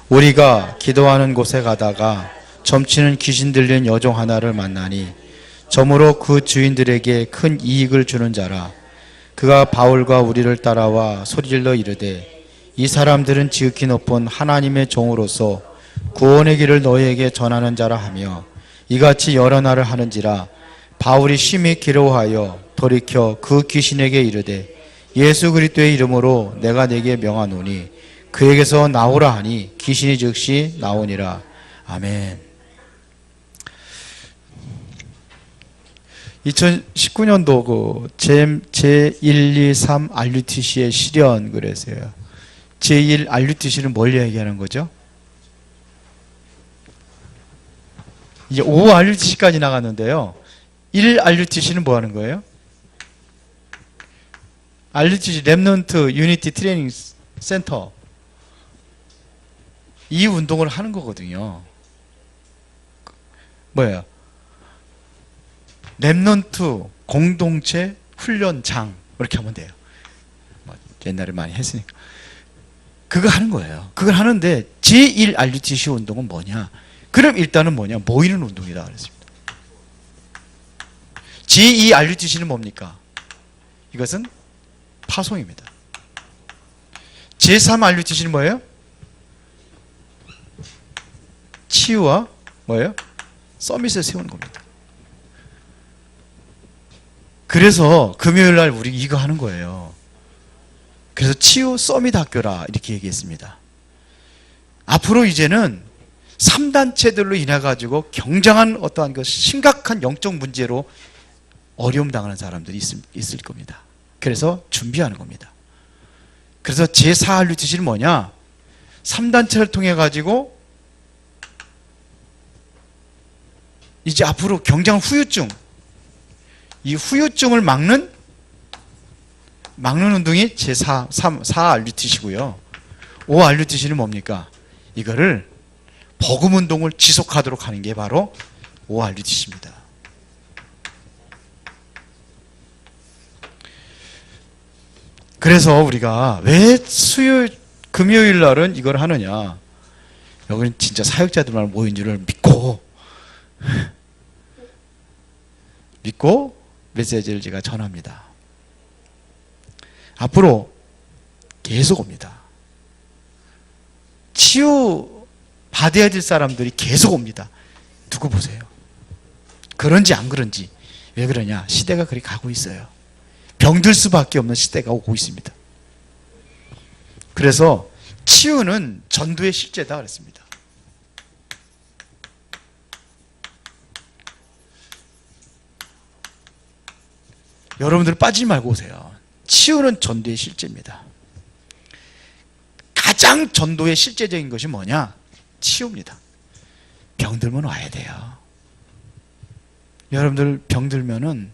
우리가 기도하는 곳에 가다가 점치는 귀신 들린 여종 하나를 만나니 점으로 그 주인들에게 큰 이익을 주는 자라. 그가 바울과 우리를 따라와 소리질러 이르되 이 사람들은 지극히 높은 하나님의 종으로서 구원의 길을 너희에게 전하는 자라 하며 이같이 여러 날을 하는지라. 바울이 심히 기로하여 돌이켜 그 귀신에게 이르되 예수 그리스도의 이름으로 내가 네게 명하노니 그에게서 나오라 하니 귀신이 즉시 나오니라. 아멘. 2019년도 그 제123 RUTC의 실현 그랬어요. 제1 RUTC는 뭘 얘기하는 거죠? 이제 5 RUTC까지 나갔는데요. 1 RUTC는 뭐 하는 거예요? RUTC 랩넌트 유니티 트레이닝 센터, 이 운동을 하는 거거든요. 뭐예요? 랩넌트 공동체 훈련장 이렇게 하면 돼요. 옛날에 많이 했으니까 그거 하는 거예요. 그걸 하는데 제1 RUTC 운동은 뭐냐? 그럼 일단은 뭐냐? 모이는 운동이다 그랬습니다. 제2 RUTC는 뭡니까? 이것은 파송입니다. 제3 RUTC는 뭐예요? 치유와 뭐예요? 서밋을 세우는 겁니다. 그래서 금요일 날 우리 이거 하는 거예요. 그래서 치유 서밋 학교라 이렇게 얘기했습니다. 앞으로 이제는 3단체들로 인해 가지고 굉장한 어떠한 그 심각한 영적 문제로 어려움 당하는 사람들이 있을 겁니다. 그래서 준비하는 겁니다. 그래서 제4 RUTC는 뭐냐? 3단체를 통해 가지고 이제 앞으로 경장 후유증, 이 후유증을 막는 운동이 제4 RUTC고요. 5 RUTC는 뭡니까? 이거를 복음 운동을 지속하도록 하는 게 바로 5 RUTC입니다. 그래서 우리가 왜 금요일 날은 이걸 하느냐? 여기는 진짜 사역자들만 모인 줄을 믿고 메시지를 제가 전합니다. 앞으로 계속 옵니다. 치유 받아야 될 사람들이 계속 옵니다. 두고 보세요. 그런지 안 그런지. 왜 그러냐? 시대가 그리 가고 있어요. 병들 수밖에 없는 시대가 오고 있습니다. 그래서 치유는 전도의 실제다 그랬습니다. 여러분들 빠지지 말고 오세요. 치유는 전도의 실제입니다. 가장 전도의 실제적인 것이 뭐냐? 치유입니다. 병들면 와야 돼요. 여러분들 병들면은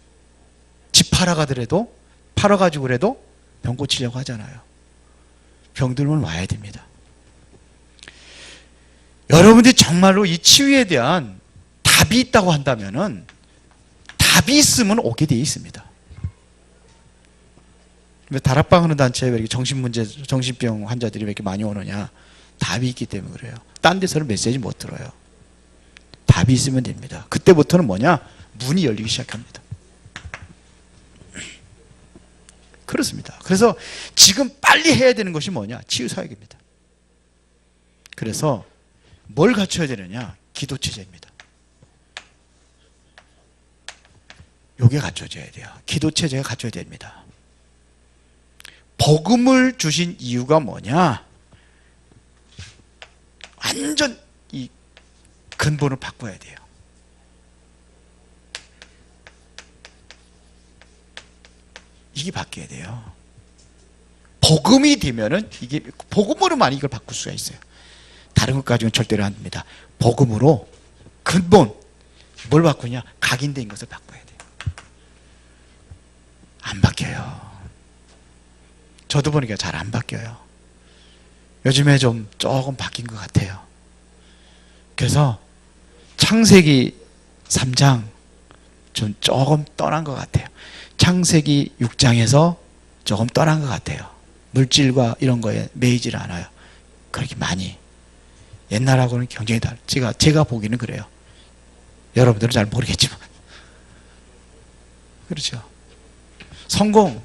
집 팔아가더라도 팔아가지고 그래도 병 고치려고 하잖아요. 병들면 와야 됩니다. 여러분들이 정말로 이 치유에 대한 답이 있다고 한다면은 답이 있으면 오게 되어 있습니다. 왜 다락방 하는 단체에 왜 이렇게 정신병 환자들이 왜 이렇게 많이 오느냐? 답이 있기 때문에 그래요. 딴 데서는 메시지 못 들어요. 답이 있으면 됩니다. 그때부터는 뭐냐? 문이 열리기 시작합니다. 그렇습니다. 그래서 지금 빨리 해야 되는 것이 뭐냐? 치유사역입니다. 그래서 뭘 갖춰야 되느냐? 기도체제입니다. 요게 갖춰져야 돼요. 기도체제가 갖춰야 됩니다. 복음을 주신 이유가 뭐냐? 완전 이 근본을 바꿔야 돼요. 이게 바뀌어야 돼요. 복음이 되면은 이게 복음으로만 이걸 바꿀 수가 있어요. 다른 것 가지고는 절대로 안 됩니다. 복음으로 근본 뭘 바꾸냐? 각인된 것을 바꿔야 돼요. 안 바뀌어요. 저도 보니까 잘 안 바뀌어요. 요즘에 좀 조금 바뀐 것 같아요. 그래서 창세기 3장 좀 조금 떠난 것 같아요. 창세기 6장에서 조금 떠난 것 같아요. 물질과 이런 거에 매이질 않아요. 그렇게 많이. 옛날하고는 굉장히 제가 보기는 그래요. 여러분들은 잘 모르겠지만. 그렇죠. 성공.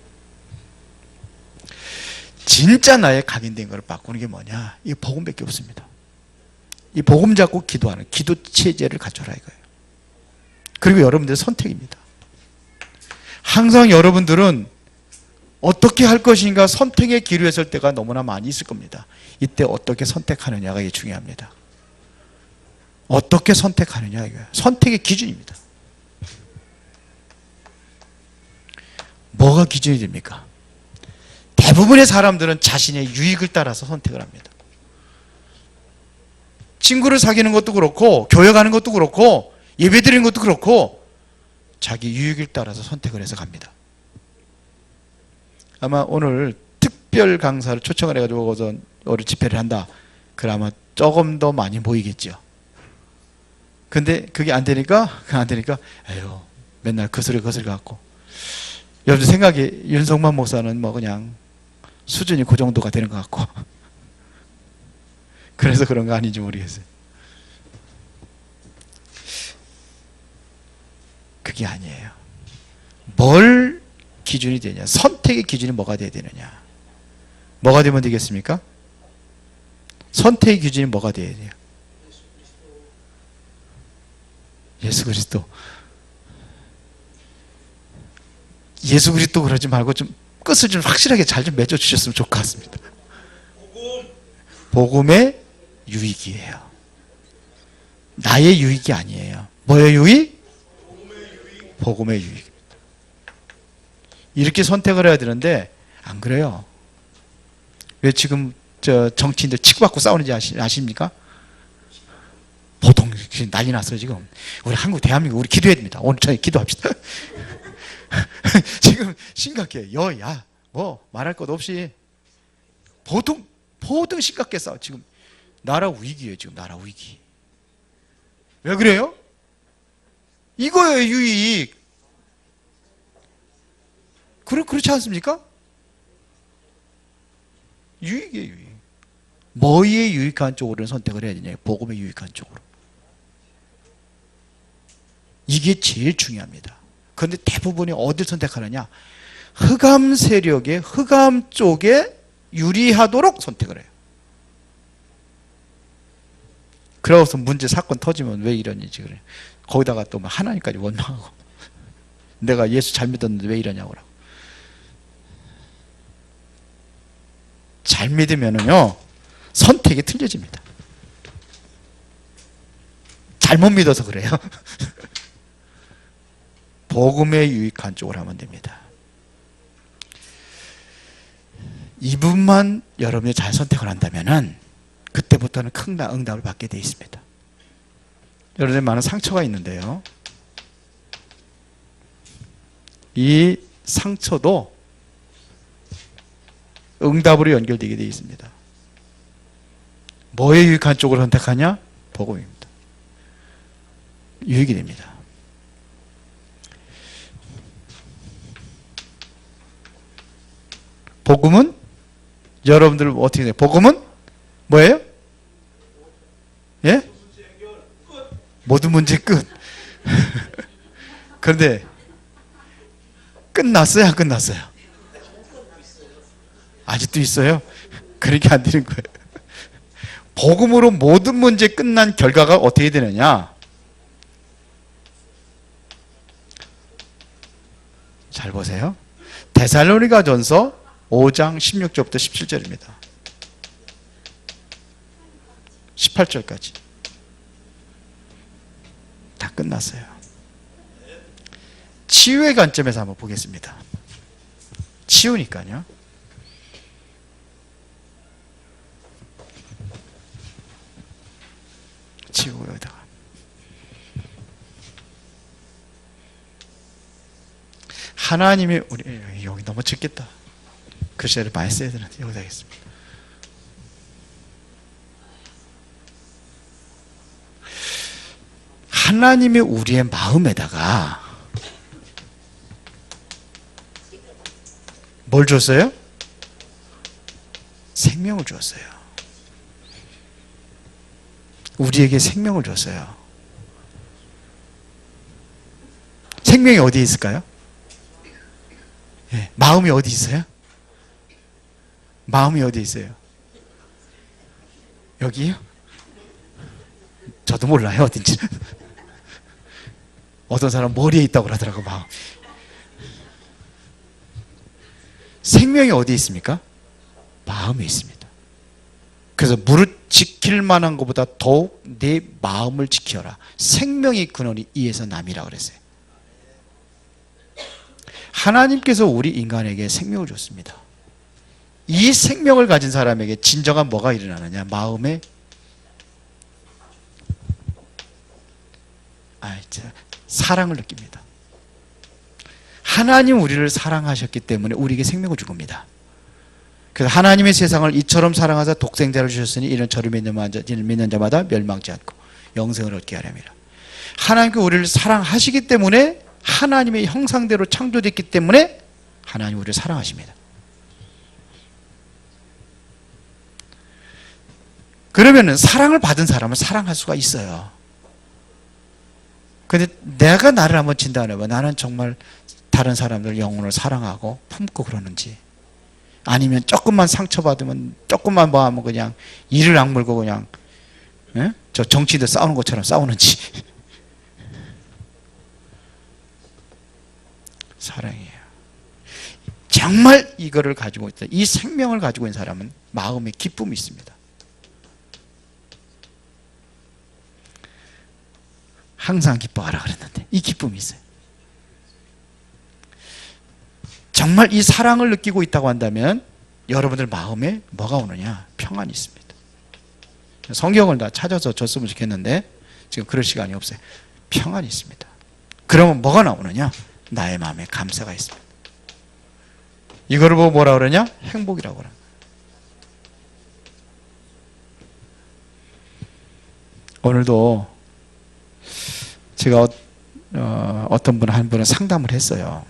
진짜 나의 각인된 것을 바꾸는 게 뭐냐? 이 복음밖에 없습니다. 이 복음 잡고 기도하는 기도 체제를 갖춰라 이거예요. 그리고 여러분들의 선택입니다. 항상 여러분들은 어떻게 할 것인가 선택의 기로에 설 때가 너무나 많이 있을 겁니다. 이때 어떻게 선택하느냐가 이게 중요합니다. 어떻게 선택하느냐 이거예요. 선택의 기준입니다. 뭐가 기준이 됩니까? 대부분의 사람들은 자신의 유익을 따라서 선택을 합니다. 친구를 사귀는 것도 그렇고 교회 가는 것도 그렇고 예배 드리는 것도 그렇고 자기 유익을 따라서 선택을 해서 갑니다. 아마 오늘 특별 강사를 초청을 해가지고 오늘 집회를 한다. 그럼 아마 조금 더 많이 모이겠죠. 근데 그게 안 되니까 에휴 맨날 거슬러 갖고 여러분 생각에 윤성만 목사는 뭐 그냥 수준이 그 정도가 되는 것 같고 그래서 그런 거 아닌지 모르겠어요. 그게 아니에요. 뭘 기준이 되냐? 선택의 기준이 뭐가 돼야 되느냐? 뭐가 되면 되겠습니까? 선택의 기준이 뭐가 돼야 돼요? 예수 그리스도. 예수 그리스도 그러지 말고 좀 끝을 좀 확실하게 잘 좀 맺어 주셨으면 좋을 것 같습니다. 복음의 유익이에요. 나의 유익이 아니에요. 뭐의 유익? 복음의 유익. 이렇게 선택을 해야 되는데 안 그래요. 왜 지금 정치인들 치고받고 싸우는지 아십니까? 보통 난리 났어요 지금. 우리 한국 대한민국 우리 기도해야 됩니다. 오늘 저희 기도합시다. 지금 심각해. 여야 뭐 말할 것 없이 보통 심각해 싸워. 지금 나라 위기예요. 지금 나라 위기. 왜 그래요? 이거예요 유익. 그렇지 않습니까? 유익이에요 유익. 뭐에 유익한 쪽으로 선택을 해야 되냐? 복음에 유익한 쪽으로. 이게 제일 중요합니다. 그런데 대부분이 어디를 선택하느냐? 흑암 세력의 흑암 쪽에 유리하도록 선택을 해요. 그러고서 문제 사건 터지면 왜 이러는지 그래. 거기다가 또 하나님까지 원망하고 내가 예수 잘 믿었는데 왜 이러냐고. 잘 믿으면은요 선택이 틀려집니다. 잘못 믿어서 그래요. 복음에 유익한 쪽으로 하면 됩니다. 이 부분만 여러분이 잘 선택을 한다면은 그때부터는 큰 응답을 받게 되어 있습니다. 여러분의 많은 상처가 있는데요. 이 상처도 응답으로 연결되게 되어 있습니다. 뭐에 유익한 쪽으로 선택하냐? 복음입니다. 유익이 됩니다. 복음은 여러분들 어떻게 돼요? 복음은 뭐예요? 예? 모든 문제 끝. 그런데 끝났어요? 안 끝났어요? 아직도 있어요? 그렇게 안 되는 거예요. 복음으로 모든 문제 끝난 결과가 어떻게 되느냐? 잘 보세요. 데살로니가전서 5장 16절부터 17절입니다. 18절까지 다 끝났어요. 치유의 관점에서 한번 보겠습니다. 치유니까요. 치우고 여기다가 하나님이 우리 여기 너무 적겠다. 글씨를 많이 써야 되는데 여기다 하겠습니다. 하나님이 우리의 마음에다가 뭘 줬어요? 생명을 주었어요. 우리에게 생명을 줬어요. 생명이 어디에 있을까요? 예, 마음이 어디 있어요? 마음이 어디 있어요? 여기요? 저도 몰라요, 어딘지는. 어떤 사람 머리에 있다고 그러더라고, 마음. 생명이 어디에 있습니까? 마음에 있습니다. 그래서 무릇 지킬 만한 것보다 더욱 내 마음을 지켜라. 생명의 근원이 이에서 남이라고 그랬어요. 하나님께서 우리 인간에게 생명을 줬습니다. 이 생명을 가진 사람에게 진정한 뭐가 일어나느냐? 마음에 사랑을 느낍니다. 하나님 우리를 사랑하셨기 때문에 우리에게 생명을 준 겁니다. 그래서 하나님의 세상을 이처럼 사랑하사 독생자를 주셨으니 이는 저를 믿는 자마다 멸망치 않고 영생을 얻게 하렵니다. 하나님께 우리를 사랑하시기 때문에, 하나님의 형상대로 창조됐기 때문에 하나님 우리를 사랑하십니다. 그러면은 사랑을 받은 사람은 사랑할 수가 있어요. 근데 내가 나를 한번 진단해봐. 나는 정말 다른 사람들 영혼을 사랑하고 품고 그러는지, 아니면 조금만 상처받으면 조금만 뭐 하면 그냥 이를 악물고 그냥 저 정치인들 싸우는 것처럼 싸우는지. 사랑이에요. 정말 이거를 가지고 있다, 이 생명을 가지고 있는 사람은 마음에 기쁨이 있습니다. 항상 기뻐하라 그랬는데 이 기쁨이 있어요. 정말 이 사랑을 느끼고 있다고 한다면 여러분들 마음에 뭐가 오느냐? 평안이 있습니다. 성경을 다 찾아서 줬으면 좋겠는데 지금 그럴 시간이 없어요. 평안이 있습니다. 그러면 뭐가 나오느냐? 나의 마음에 감사가 있습니다. 이거를 보고 뭐라 그러냐? 행복이라고 그러는 거예요. 오늘도 제가 어떤 분 한 분은 상담을 했어요.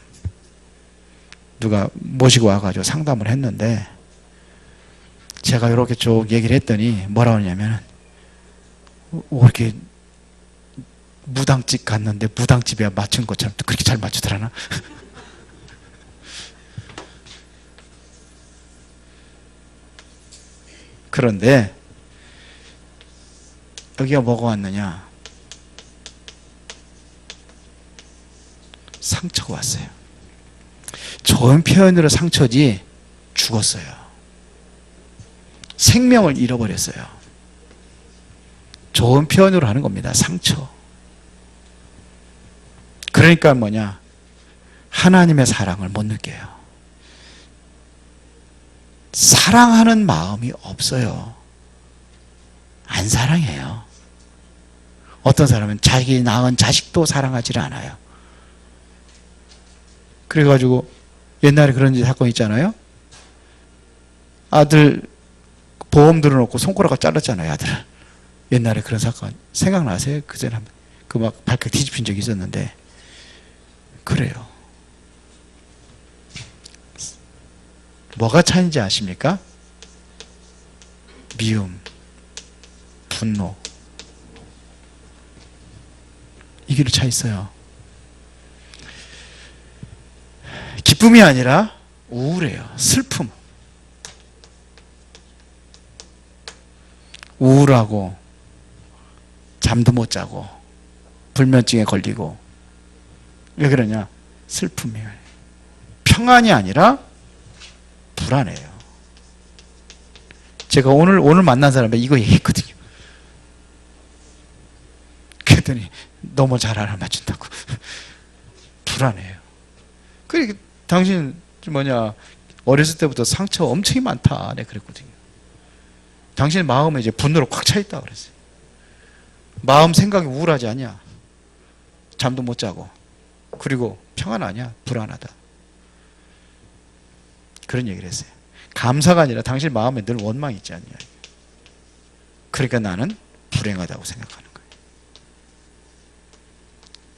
누가 모시고 와가지고 상담을 했는데 제가 이렇게 쭉 얘기를 했더니 뭐라 하냐면, 이렇게 무당집 갔는데 무당집에 맞춘 것처럼 그렇게 잘 맞추더라나? 그런데 여기가 뭐가 왔느냐? 상처가 왔어요. 좋은 표현으로 상처지 죽었어요. 생명을 잃어버렸어요. 좋은 표현으로 하는 겁니다. 상처. 그러니까 뭐냐? 하나님의 사랑을 못 느껴요. 사랑하는 마음이 없어요. 안 사랑해요. 어떤 사람은 자기 낳은 자식도 사랑하지 않아요. 그래가지고 옛날에 그런 사건 있잖아요. 아들 보험 들어놓고 손가락을 잘랐잖아요, 아들. 옛날에 그런 사건 생각나세요? 그전에 그 막 발칵 뒤집힌 적이 있었는데. 그래요. 뭐가 차이인지 아십니까? 미움, 분노, 이게 차 있어요. 기쁨이 아니라 우울해요. 슬픔. 우울하고 잠도 못 자고 불면증에 걸리고. 왜 그러냐? 슬픔이에요. 평안이 아니라 불안해요. 제가 오늘 만난 사람에 이거 얘기했거든요. 그랬더니 너무 잘 알아맞춘다고. 불안해요. 그러니까 당신 어렸을 때부터 상처 엄청 많다. 내가 그랬거든요. 당신의 마음에 이제 분노로 꽉 차 있다 그랬어요. 마음 생각이 우울하지 않냐? 잠도 못 자고. 그리고 평안하냐? 불안하다. 그런 얘기를 했어요. 감사가 아니라 당신 마음에 늘 원망이 있지 않냐? 그러니까 나는 불행하다고 생각하는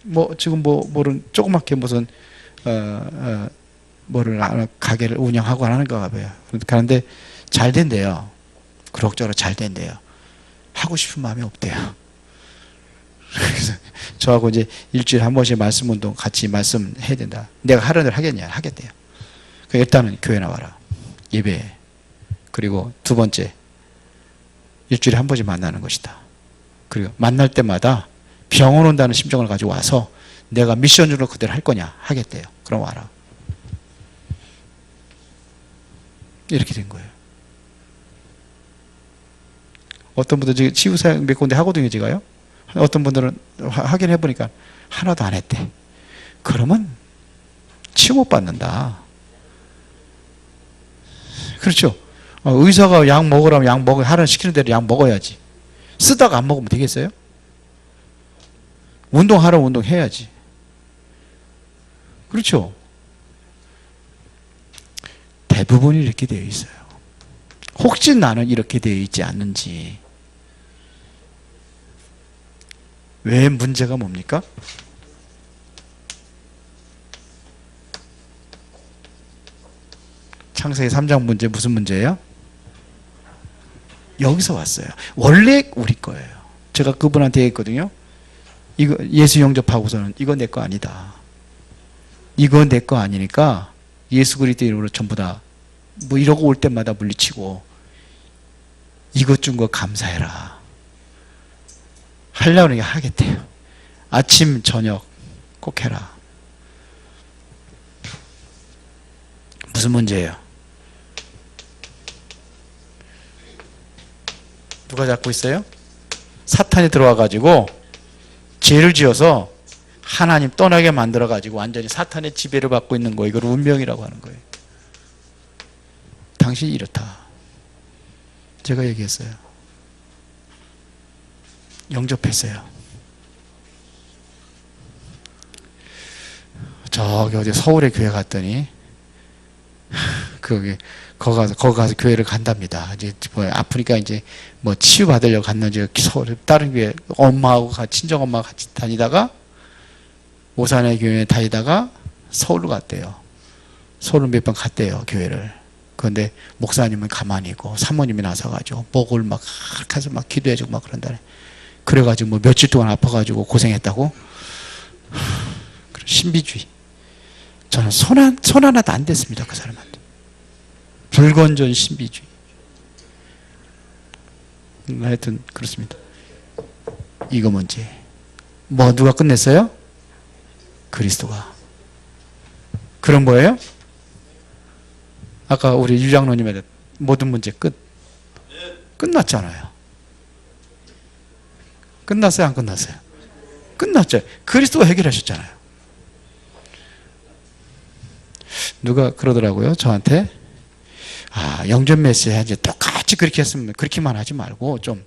거예요. 지금 뭐를 조그맣게 무슨 뭐를 가게를 운영하고 하는가 봐요. 그런데 잘 된대요. 그럭저럭 잘 된대요. 하고 싶은 마음이 없대요. 그래서 저하고 이제 일주일에 한 번씩 말씀 운동 같이 말씀해야 된다. 내가 하려는 대로 하겠냐? 하겠대요. 일단은 교회 나와라. 예배해. 그리고 두 번째, 일주일에 한 번씩 만나는 것이다. 그리고 만날 때마다 병원 온다는 심정을 가지고 와서 내가 미션으로 그대로 할 거냐? 하겠대요. 그럼 와라. 이렇게 된 거예요. 어떤 분들 지금 치유사역 몇 군데 하거든요, 제가요. 어떤 분들은 확인해 보니까 하나도 안 했대. 그러면 치유 못 받는다. 그렇죠. 의사가 약 먹으라면 약 먹어, 하라는 시키는 대로 약 먹어야지. 쓰다가 안 먹으면 되겠어요? 운동하라면 운동해야지. 그렇죠. 대부분이 이렇게 되어 있어요. 혹시 나는 이렇게 되어 있지 않는지. 왜 문제가 뭡니까? 창세기 3장 문제 무슨 문제예요? 여기서 왔어요. 원래 우리 거예요. 제가 그분한테 얘기했거든요. 이거 예수 영접하고서는 이거 내 거 아니다. 이거 내 거 아니니까 예수 그리스도 이름으로 전부 다 뭐 이러고 올 때마다 물리치고 이것 준 거 감사해라. 하려는 게 하겠대요. 아침 저녁 꼭 해라. 무슨 문제예요? 누가 잡고 있어요? 사탄이 들어와 가지고 죄를 지어서 하나님 떠나게 만들어 가지고 완전히 사탄의 지배를 받고 있는 거. 이걸 운명이라고 하는 거예요. 당신이 이렇다. 제가 얘기했어요. 영접했어요. 저기 어디 서울에 교회 갔더니 거기 가서 교회를 간답니다. 이제 뭐 아프니까 이제 뭐 치유 받으려고 갔는지 서울 다른 교회 엄마하고 친정 엄마가 같이 다니다가 오산의 교회 다니다가 서울로 갔대요. 서울로 몇 번 갔대요, 교회를. 그런데 목사님은 가만히 있고 사모님이 나서가지고 목을 막 가서 막 기도해주고 막 그런다네. 그래가지고 뭐 며칠 동안 아파가지고 고생했다고. 신비주의. 저는 손 하나도 안 댔습니다, 그 사람한테. 불건전 신비주의. 하여튼 그렇습니다. 이거 문제. 뭐 누가 끝냈어요? 그리스도가. 그런 거예요? 아까 우리 유장로님의 모든 문제 끝났잖아요. 끝났어요? 안 끝났어요? 끝났죠. 그리스도가 해결하셨잖아요. 누가 그러더라고요, 저한테. 영접 메시지 이제 똑같이 그렇게 했으면 그렇게만 하지 말고 좀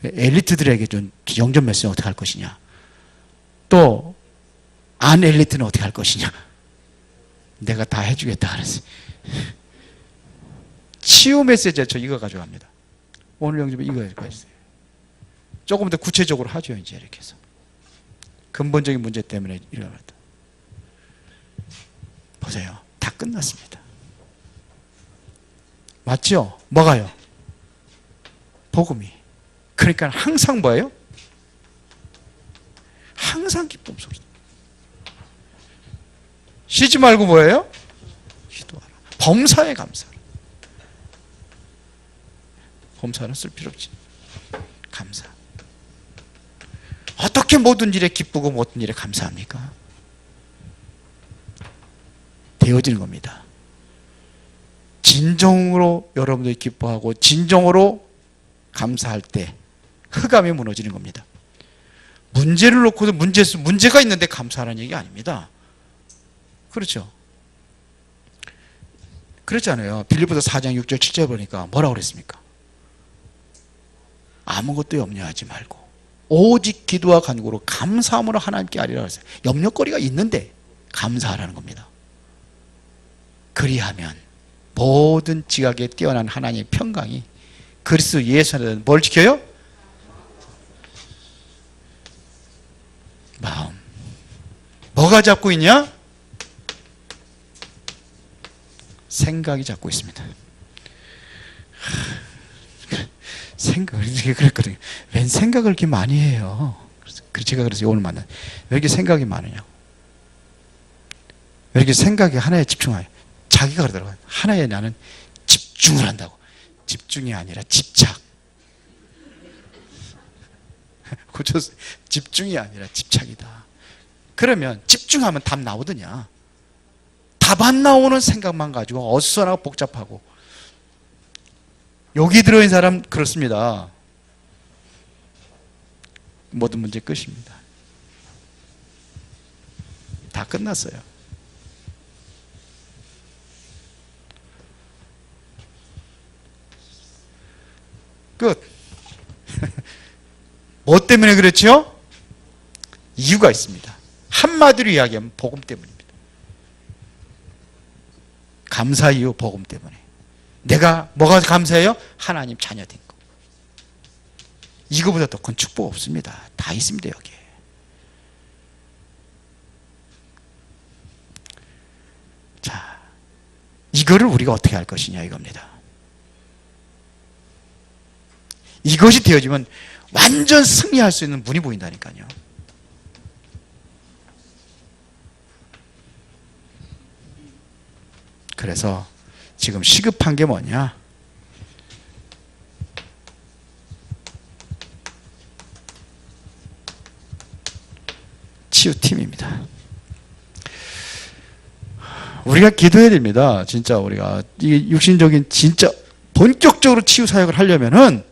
엘리트들에게 좀 영접 메시지 어떻게 할 것이냐. 또 안 엘리트는 어떻게 할 것이냐. 내가 다 해주겠다 그랬어요. 치유 메시지 저 이거 가져갑니다. 오늘 영접에 이거 가져가세요. 조금 더 구체적으로 하죠, 이제 이렇게 해서. 근본적인 문제 때문에 일어났다. 보세요. 다 끝났습니다. 맞죠? 뭐가요? 복음이. 그러니까 항상 뭐예요? 항상 기쁨 소리. 쉬지 말고 뭐예요? 기도하라. 범사에 감사하라. 범사는 쓸 필요 없지. 감사. 어떻게 모든 일에 기쁘고 모든 일에 감사합니까? 되어지는 겁니다. 진정으로 여러분들이 기뻐하고 진정으로 감사할 때 흑암이 무너지는 겁니다. 문제를 놓고도 문제가 있는데 감사하라는 얘기 아닙니다. 그렇죠? 그렇잖아요. 빌립보서 4장 6절 7절 보니까 뭐라고 그랬습니까? 아무것도 염려하지 말고 오직 기도와 간구로 감사함으로 하나님께 아뢰라 했어요. 염려거리가 있는데 감사하라는 겁니다. 그리하면 모든 지각에 뛰어난 하나님의 평강이 그리스도 예수 안에서 뭘 지켜요? 마음. 뭐가 잡고 있냐? 생각이 잡고 있습니다. 이렇게 그랬거든요. 웬 생각을 이렇게 많이 해요. 제가 그래서 오늘 만나. 왜 이렇게 생각이 많으냐? 왜 이렇게 생각이 하나에 집중해요? 자기가 그러더라고요. 하나에 나는 집중을 한다고. 집중이 아니라 집착. 고쳤어요. 집중이 아니라 집착이다. 그러면 집중하면 답 나오더냐? 답 안 나오는 생각만 가지고 어수선하고 복잡하고. 여기 들어있는 사람 그렇습니다. 모든 문제 끝입니다. 다 끝났어요. 끝. 뭐 때문에 그렇죠? 이유가 있습니다. 한마디로 이야기하면 복음 때문입니다. 감사 이유 복음 때문에. 내가 뭐가 감사해요? 하나님 자녀된 거. 이거보다 더 큰 축복 없습니다. 다 있습니다, 여기에. 자, 이거를 우리가 어떻게 할 것이냐 이겁니다. 이것이 되어지면 완전 승리할 수 있는 문이 보인다니까요. 그래서 지금 시급한 게 뭐냐? 치유팀입니다. 우리가 기도해야 됩니다. 진짜 우리가 이 육신적인 진짜 본격적으로 치유 사역을 하려면은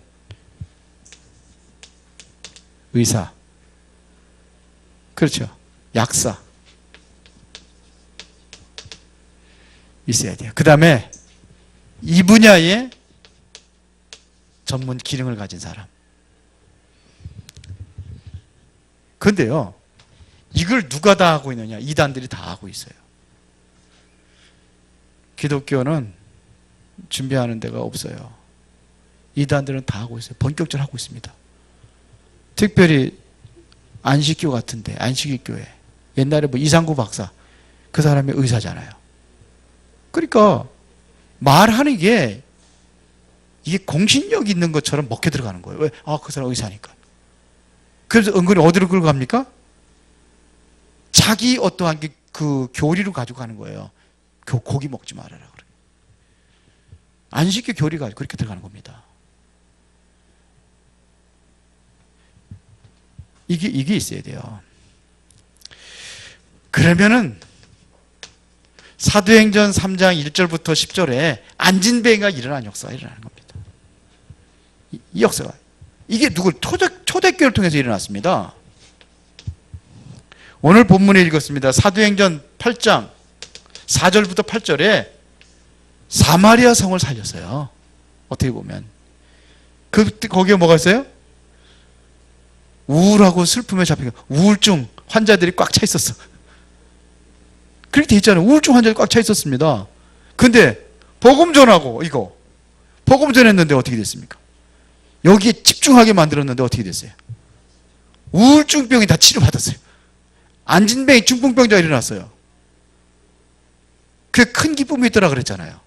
의사, 그렇죠, 약사 있어야 돼요. 그 다음에 이 분야의 전문 기능을 가진 사람. 근데요, 이걸 누가 다 하고 있느냐? 이단들이 다 하고 있어요. 기독교는 준비하는 데가 없어요. 이단들은 다 하고 있어요. 본격적으로 하고 있습니다. 특별히 안식교 같은데, 안식일 교회. 옛날에 뭐 이상구 박사, 그 사람이 의사잖아요. 그러니까 말하는 게 이게 공신력 있는 것처럼 먹혀 들어가는 거예요. 왜? 아, 그 사람 의사니까. 그래서 은근히 어디로 끌고 갑니까? 자기 어떠한 그 교리로 가지고 가는 거예요. 고기 먹지 말아라 그래. 안식교 교리가 그렇게 들어가는 겁니다. 이게 있어야 돼요. 그러면은 사도행전 3장 1절부터 10절에 안진뱅이가 일어난 역사가 일어나는 겁니다. 이 역사가. 이게 누굴 초대교회를 통해서 일어났습니다. 오늘 본문에 읽었습니다. 사도행전 8장 4절부터 8절에 사마리아 성을 살렸어요. 어떻게 보면. 거기에 뭐가 있어요? 우울하고 슬픔에 잡힌 우울증 환자들이 꽉 차 있었어. 그렇게 돼 있잖아요. 우울증 환자들이 꽉 차 있었습니다. 근데 복음 전하고 이거 복음 전했는데 어떻게 됐습니까? 여기에 집중하게 만들었는데 어떻게 됐어요? 우울증병이 다 치료받았어요. 안진뱅이 중풍병자가 일어났어요. 그 큰 기쁨이 있더라 그랬잖아요.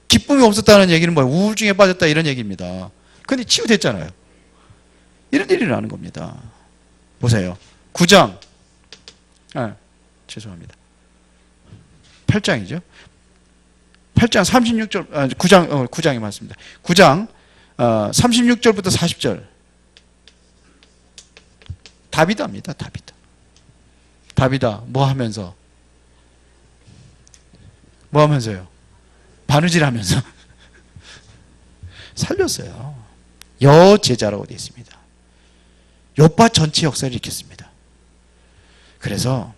기쁨이 없었다는 얘기는 뭐예요? 우울증에 빠졌다 이런 얘기입니다. 근데 치유됐잖아요. 이런 일이 일어나는 겁니다. 보세요. 9장. 죄송합니다. 8장이죠. 8장 36절, 9장이 맞습니다. 9장 36절부터 40절. 다비다입니다. 다비다. 뭐 하면서? 뭐 하면서요? 바느질 하면서. 살렸어요. 여제자라고 되어 있습니다. 요파 전체 역사를 일으켰습니다. 그래서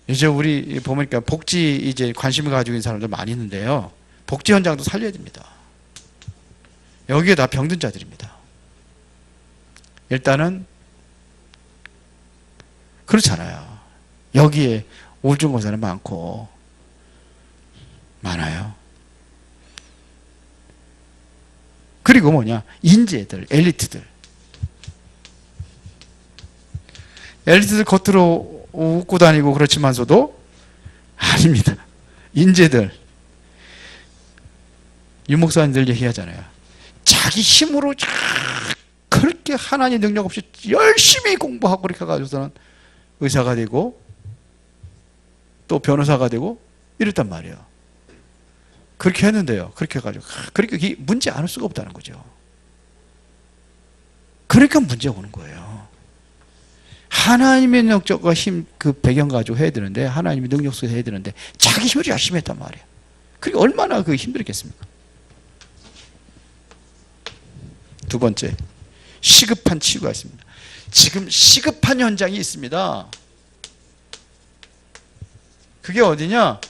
이제 우리 보니까 복지 이제 관심을 가지고 있는 사람들 많이 있는데요. 복지 현장도 살려야 됩니다. 여기에 다 병든 자들입니다. 일단은 그렇잖아요. 여기에 우울증 환자는 많고 많아요. 그리고 뭐냐? 인재들, 엘리트들 겉으로 웃고 다니고 그렇지만서도 아닙니다. 인재들. 유 목사님들 얘기하잖아요. 자기 힘으로 그렇게 하나님 능력 없이 열심히 공부하고 그렇게 해가지고서는 의사가 되고 또 변호사가 되고 이랬단 말이에요. 그렇게 했는데요. 그렇게 해가지고 그렇게 문제 안 올 수가 없다는 거죠. 그러니까 문제가 오는 거예요. 하나님의 능력과 힘 그 배경 가지고 해야 되는데, 하나님의 능력 속에서 해야 되는데 자기 힘으로 열심히 했단 말이에요. 그게 얼마나 그 힘들겠습니까? 두 번째, 시급한 치유가 있습니다. 지금 시급한 현장이 있습니다. 그게 어디냐?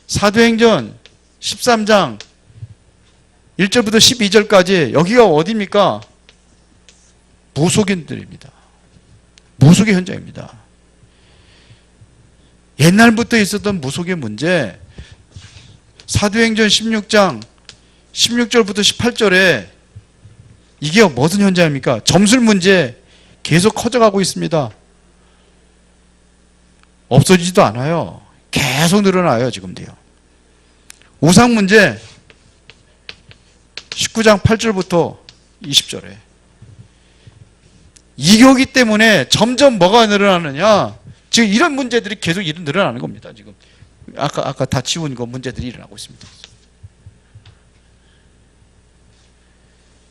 사도행전 13장 1절부터 12절까지 여기가 어디입니까? 무속인들입니다. 무속의 현장입니다. 옛날부터 있었던 무속의 문제, 사도행전 16장 16절부터 18절에 이게 무슨 현장입니까? 점술 문제 계속 커져가고 있습니다. 없어지지도 않아요. 계속 늘어나요. 지금도요. 우상 문제 19장 8절부터 20절에 이교기 때문에 점점 뭐가 늘어나느냐? 지금 이런 문제들이 계속 늘어나는 겁니다. 지금 아까 다 지운 거 문제들이 일어나고 있습니다.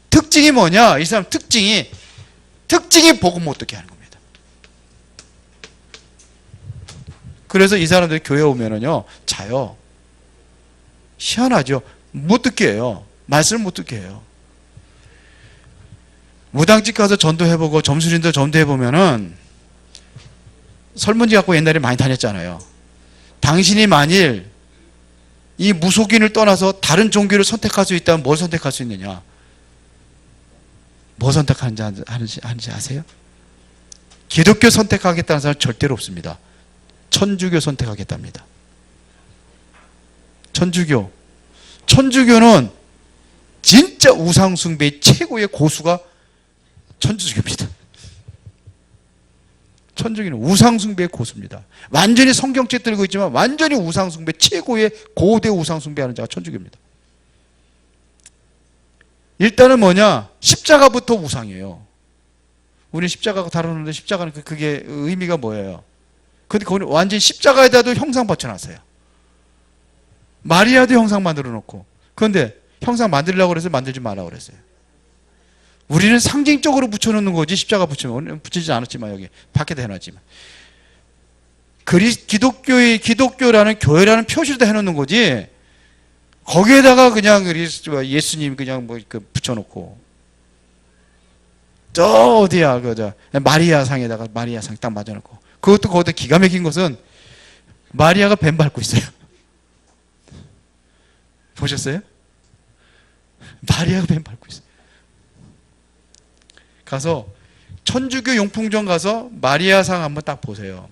특징이 뭐냐? 이 사람 특징이 복음 못 듣게 하는 겁니다. 그래서 이 사람들이 교회 오면은요 자요. 희한하죠. 못 듣게 해요. 말씀을 못 듣게 해요. 무당집 가서 전도해보고 점술인도 전도해보면은 설문지 갖고 옛날에 많이 다녔잖아요. 당신이 만일 이 무속인을 떠나서 다른 종교를 선택할 수 있다면 뭘 선택할 수 있느냐? 뭐 선택하는지 아세요? 기독교 선택하겠다는 사람 절대로 없습니다. 천주교 선택하겠답니다. 천주교는 진짜 우상숭배의 최고의 고수가 천주교입니다. 천주교는 우상숭배의 고수입니다. 완전히 성경책 들고 있지만 완전히 우상숭배 최고의 고대 우상숭배하는 자가 천주교입니다. 일단은 뭐냐? 십자가부터 우상이에요. 우리는 십자가가 다루는데 십자가는 그게 의미가 뭐예요? 근데 거기 완전히 십자가에다도 형상 받쳐놨어요. 마리아도 형상 만들어 놓고. 그런데 형상 만들려고 그래서 만들지 말라고 그랬어요. 우리는 상징적으로 붙여놓는 거지, 십자가 붙이면. 붙이지 않았지만 여기 밖에다 해놨지만. 기독교라는 교회라는 표시도 해놓는 거지, 거기에다가 그냥 예수님 그냥 붙여놓고. 저 어디야, 마리아 상에다가 마리아 상 딱 맞아놓고. 그것도 거기다 기가 막힌 것은 마리아가 뱀 밟고 있어요. 보셨어요? 마리아가 뱀 밟고 있어요. 가서 천주교 용품점 가서 마리아 상 한번 딱 보세요.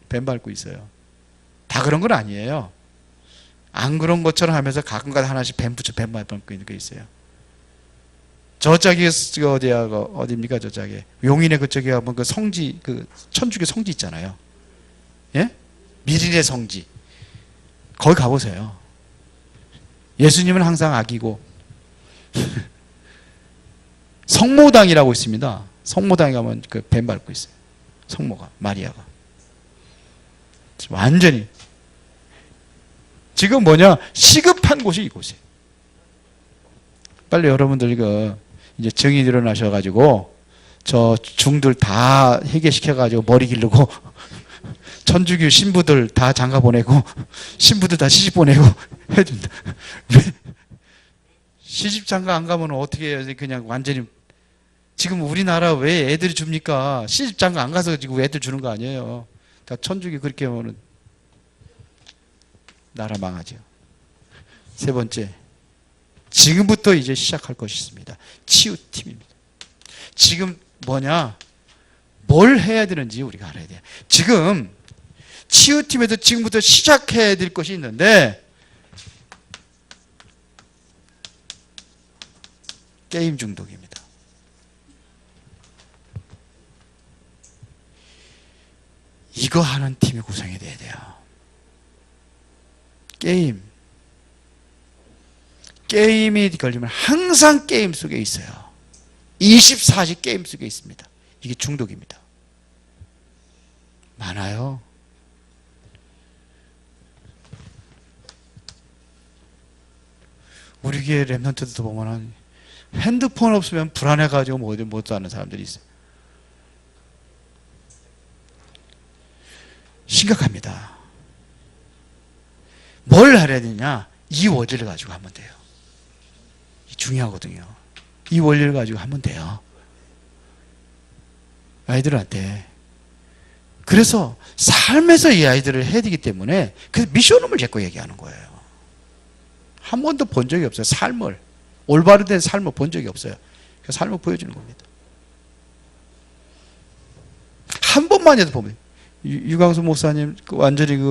뱀 밟고 있어요. 다 그런 건 아니에요. 안 그런 것처럼 하면서 가끔가다 하나씩 뱀 밟고 있는 게 있어요. 저짝이 어디입니까? 저짝에 용인에 그쪽에 가면 그 성지, 그 천주교 성지 있잖아요. 예? 미린의 성지. 거기 가보세요. 예수님은 항상 악이고 성모당이라고 있습니다. 성모당에 가면 그 뱀 밟고 있어요. 성모가, 마리아가. 완전히 지금 뭐냐? 시급한 곳이 이곳이에요. 빨리 여러분들 이제 정이 일어나셔가지고 저 중들 다 해결시켜가지고 머리 기르고 천주교 신부들 다 장가 보내고 신부들 다 시집 보내고 해준다. 왜? 시집 장가 안 가면 어떻게 해요? 그냥 완전히. 지금 우리나라 왜 애들이 줍니까? 시집 장가 안 가서 지금 애들 주는 거 아니에요. 다 천주교 그렇게 하면은 나라 망하죠. 세 번째, 지금부터 이제 시작할 것이 있습니다. 치유팀입니다. 지금 뭐냐? 뭘 해야 되는지 우리가 알아야 돼요. 지금 치유팀에서 지금부터 시작해야 될 것이 있는데, 게임 중독입니다. 이거 하는 팀이 구성이 돼야 돼요. 게임이 걸리면 항상 게임 속에 있어요. 24시 게임 속에 있습니다. 이게 중독입니다. 많아요. 우리 교회 랩런트도 보면은 핸드폰 없으면 불안해가지고 못 사는 사람들이 있어요. 심각합니다. 뭘 하려야 되냐? 이 원리를 가지고 하면 돼요. 중요하거든요. 이 원리를 가지고 하면 돼요. 아이들한테. 그래서 삶에서 이 아이들을 해야 되기 때문에 그래서 미션홈을 자꾸 얘기하는 거예요. 한 번도 본 적이 없어요. 삶을. 올바로 된 삶을 본 적이 없어요. 그 삶을 보여주는 겁니다. 한 번만 해도 보면 유광수 목사님 완전히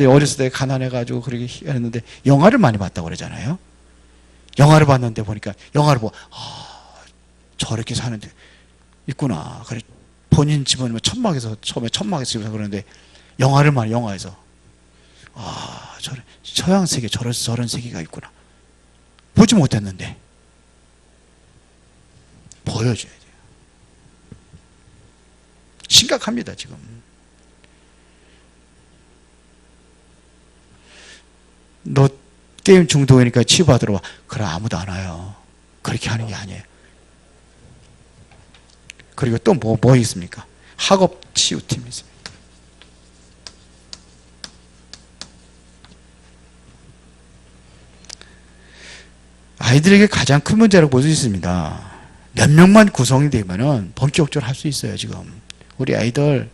어렸을 때 가난해가지고 그렇게 했는데 영화를 많이 봤다고 그러잖아요. 영화를 봤는데 보니까 영화를 보고 저렇게 사는데 있구나. 그래 본인 집은 처음에 천막에서 집에서 그러는데 영화에서 서양 세계 저런 세계가 있구나. 보지 못했는데 보여줘야 돼요. 심각합니다 지금. 너 게임 중독이니까 치유받으러 와. 그래 아무도 안 와요. 그렇게 하는 게 아니에요. 그리고 또 뭐 있습니까? 학업 치유팀이 있습니다. 아이들에게 가장 큰 문제라고 볼 수 있습니다. 몇 명만 구성이 되면은 본격적으로 할 수 있어요. 지금 우리 아이들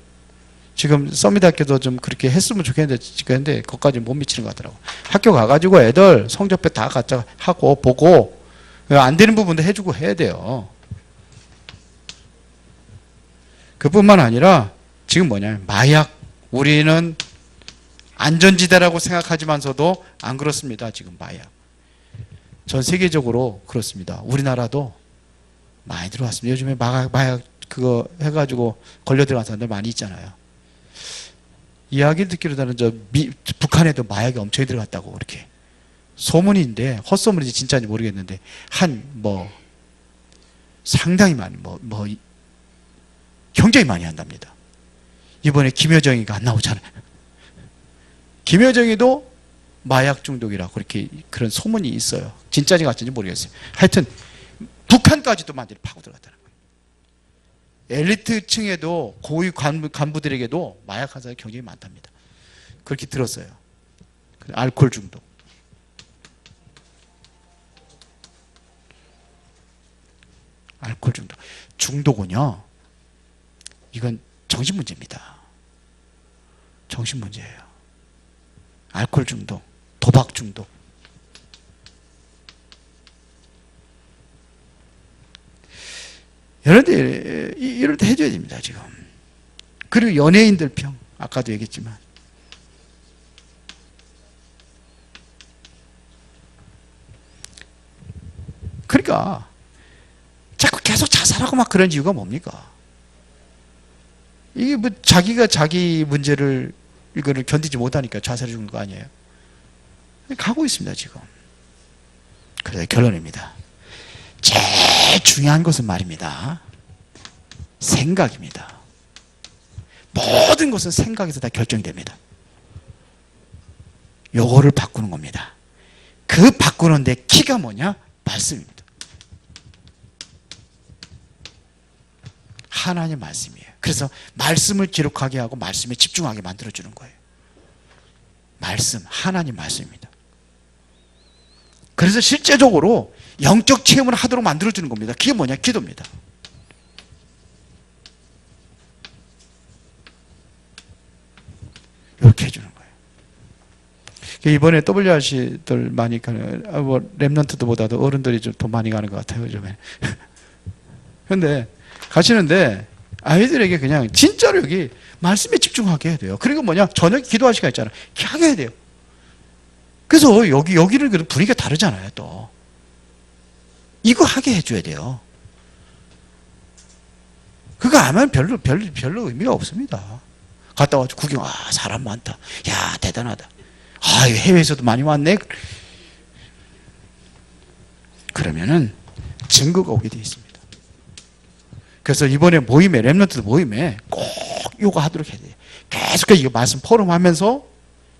지금 서밋학교도 좀 그렇게 했으면 좋겠는데 거기까지 못 미치는 것 같더라고. 학교 가가지고 애들 성적표 다 갖다 하고 보고 안 되는 부분도 해주고 해야 돼요. 그뿐만 아니라 지금 뭐냐면 마약, 우리는 안전지대라고 생각하지만서도 안 그렇습니다. 지금 마약 전 세계적으로 그렇습니다. 우리나라도 많이 들어왔습니다. 요즘에 마약 그거 해가지고 걸려 들어간 사람들 많이 있잖아요. 이야기를 듣기로는 북한에도 마약이 엄청 들어갔다고 그렇게 소문인데 헛소문인지 진짜인지 모르겠는데 상당히 많이 굉장히 많이 한답니다. 이번에 김여정이가 안 나오잖아요. 김여정이도 마약 중독이라고 그런 소문이 있어요. 진짜인지 가짜인지 모르겠어요. 하여튼 북한까지도 많이 파고 들어갔다는 거예요. 엘리트층에도 고위 간부들에게도 마약 환자가 굉장히 많답니다. 그렇게 들었어요. 알코올 중독. 알코올 중독. 중독은요, 이건 정신 문제입니다. 정신 문제예요. 알코올 중독, 도박 중독. 이럴 때 해줘야 됩니다, 지금. 그리고 연예인들 평, 아까도 얘기했지만. 그러니까, 자꾸 계속 자살하고 막 그런 이유가 뭡니까? 이게 자기가 자기 문제를, 이거를 견디지 못하니까 자살해 죽는 거 아니에요? 가고 있습니다, 지금. 그래서 결론입니다. 제일 중요한 것은 말입니다. 생각입니다. 모든 것은 생각에서 다 결정됩니다. 요거를 바꾸는 겁니다. 그 바꾸는데 키가 뭐냐? 말씀입니다. 하나님의 말씀이에요. 그래서 말씀을 기록하게 하고 말씀에 집중하게 만들어주는 거예요. 말씀, 하나님 말씀입니다. 그래서 실제적으로 영적 체험을 하도록 만들어주는 겁니다. 그게 뭐냐? 기도입니다. 이렇게 해주는 거예요. 이번에 WRC들 많이 가는, 랩런트들보다도 어른들이 좀 더 많이 가는 것 같아요, 요즘에. 그런데 가시는데 아이들에게 그냥 진짜로 여기 말씀에 집중하게 해야 돼요. 그리고 뭐냐? 저녁 기도할 시간 있잖아요. 하게 해야 돼요. 그래서 여기를 분위기가 다르잖아요, 또. 이거 하게 해줘야 돼요. 그거 하면 별로 의미가 없습니다. 갔다 와서 구경, 사람 많다. 야, 대단하다. 해외에서도 많이 왔네. 그러면은 증거가 오게 되어 있습니다. 그래서 이번에 모임에, 렘넌트 모임에 꼭 이거 하도록 해야 돼요. 계속해서 이거 말씀 포럼하면서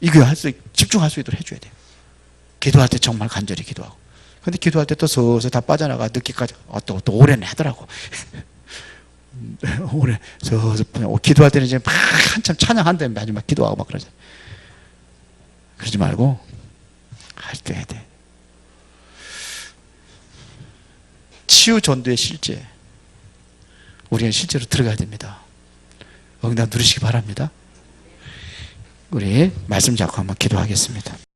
이거 집중할 수 있도록 해줘야 돼요. 기도할 때 정말 간절히 기도하고. 근데 기도할 때 또 서서 다 빠져나가 늦게까지 또 오래는 하더라고. 오래 서서 기도할 때는 이제 막 한참 찬양한다며 마지막 기도하고 막 그러죠. 그러지 말고 할 때 해야 돼. 치유 전도의 실제. 우리는 실제로 들어가야 됩니다. 응답 누리시기 바랍니다. 우리 말씀 잡고 한번 기도하겠습니다.